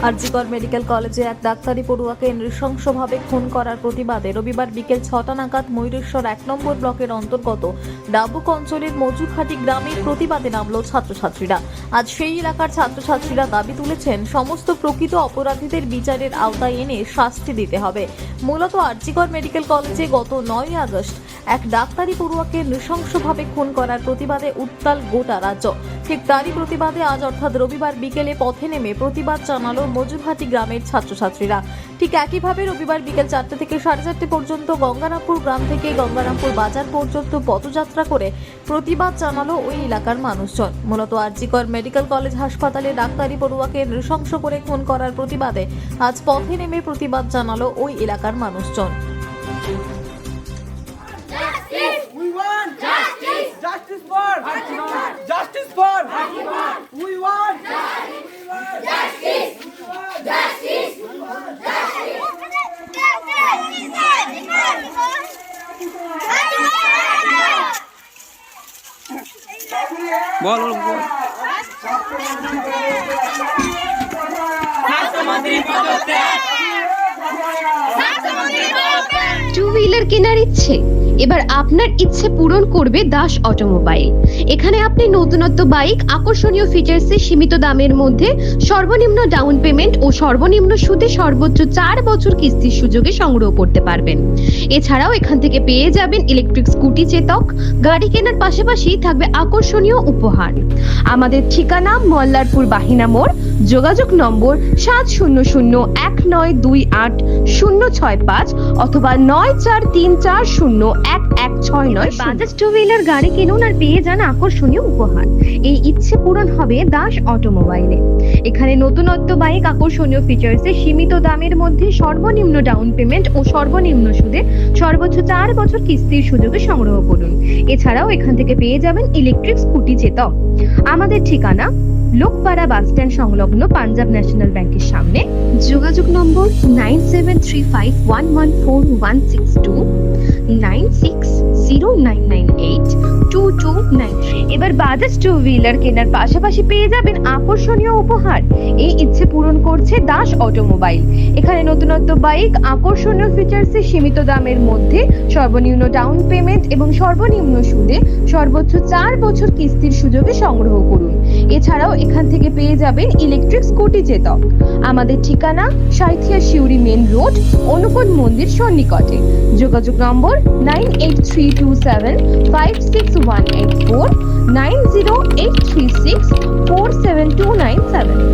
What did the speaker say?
RG Kar medical কলেজে এক ডাক্তারি পড়ুয়াকে নৃশংসভাবে খুন করার প্রতিবাদে রবিবার বিকেল 6টা নাগাদ ময়ূরেশ্বর 1 নম্বর ব্লকের অন্তর্গত ডাবুক অঞ্চলের মজুরহাটি গ্রামে প্রতিবাদে নামল ছাত্রছাত্রীরা। আজ সেই এলাকার ছাত্রছাত্রীরা দাবি তুলেছেন সমস্ত প্রকৃত অপরাধীদের বিচারের আওতায় এনে শাস্তি দিতে হবে। মূলত আরজিকর মেডিকেল কলেজে গত 9 আগস্ট এক ডাক্তারি পড়ুয়াকে নৃশংসভাবে খুন করার প্রতিবাদে উত্তাল গোটা রাজ্য। ঠিক তারই প্রতিবাদে আজ অর্থাৎ রবিবার বিকেলে পথে নেমে প্রতিবাদ জানালো মজুরহাটি গ্রামের ছাত্রছাত্রীরা। ঠিক একইভাবে রবিবার বিকেল 4টা থেকে 4:30 পর্যন্ত গঙ্গারামপুর গ্রাম থেকে গঙ্গারামপুর বাজার পর্যন্ত পদযাত্রা করে প্রতিবাদ জানালো ওই এলাকার মানুষজন। মূলত আরজিকর মেডিকেল কলেজ হাসপাতালে ডাক্তারি পড়ুয়াকে নৃশংস করে খুন করার প্রতিবাদে আজ পথে নেমে প্রতিবাদ জানালো ওই এলাকার মানুষজন। We want justice. Justice for justice for we want justice. Justice. बोल টু হুইলার কেনার ইচ্ছে এবার আপনার ইচ্ছে পূরণ করবে দাস অটোমোবাইল। এখানে আপনি নতুনত্ব বাইক আকর্ষণীয় ফিচার্সে সীমিত দামের মধ্যে সর্বনিম্ন ডাউন পেমেন্ট ও সর্বনিম্ন সুদে সর্বোচ্চ 4 বছর কিস্তির সুযোগে সংগ্রহ করতে পারবেন। এছাড়াও এখান থেকে পেয়ে যাবেন ইলেকট্রিক স্কুটি চেতক। গাড়ি কেনার পাশাপাশি থাকবে আকর্ষণীয় উপহার। আমাদের ঠিকানা মল্লারপুর বাহিনা মোড়, যোগাযোগ নম্বর 7001928065 অথবা 9434011169। বাজাজ টু হুইলার গাড়ি কিনুন আর পেয়ে যান আকর্ষণীয় উপহার। এই ইচ্ছে পূরণ হবে দাস অটোমোবাইলে। এখানে নতুনত্ব বাইক আকর্ষণীয় ফিচার্সে সীমিত দামের মধ্যে সর্বনিম্ন ডাউন পেমেন্ট ও সর্বনিম্ন সুদে সর্বোচ্চ 4 বছর কিস্তির সুযোগে সংগ্রহ করুন। এছাড়াও এখান থেকে পেয়ে যাবেন ইলেকট্রিক স্কুটি চেতক। আমাদের ঠিকানা লোকপাড়া বাস স্ট্যান্ড সংলগ্ন পাঞ্জাব ন্যাশনাল ব্যাংকের সামনে। যোগাযোগ নম্বর 9735114162 9609982293। এবার বাজাজ টু হুইলার কেনার পাশাপাশি পেয়ে যাবেন আকর্ষণীয় উপহার। এই ইচ্ছে পূরণ করছে দাস অটোমোবাইল। এখানে নতুনত্ব বাইক আকর্ষণীয় ফিচার্সে সীমিত দামের মধ্যে সর্বনিম্ন ডাউন পেমেন্ট এবং সর্বনিম্ন সুদে সর্বোচ্চ 4 বছর কিস্তির সুযোগে সংগ্রহ করুন। এছাড়াও এখান থেকে পেয়ে যাবেন ইলেকট্রিক স্কুটি চেতক। আমাদের ঠিকানা সাঁইথিয়া শিউরি মেন রোড, অনুকূল মন্দির সন্নিকটে। যোগাযোগ নম্বর 9832756184 9083647297।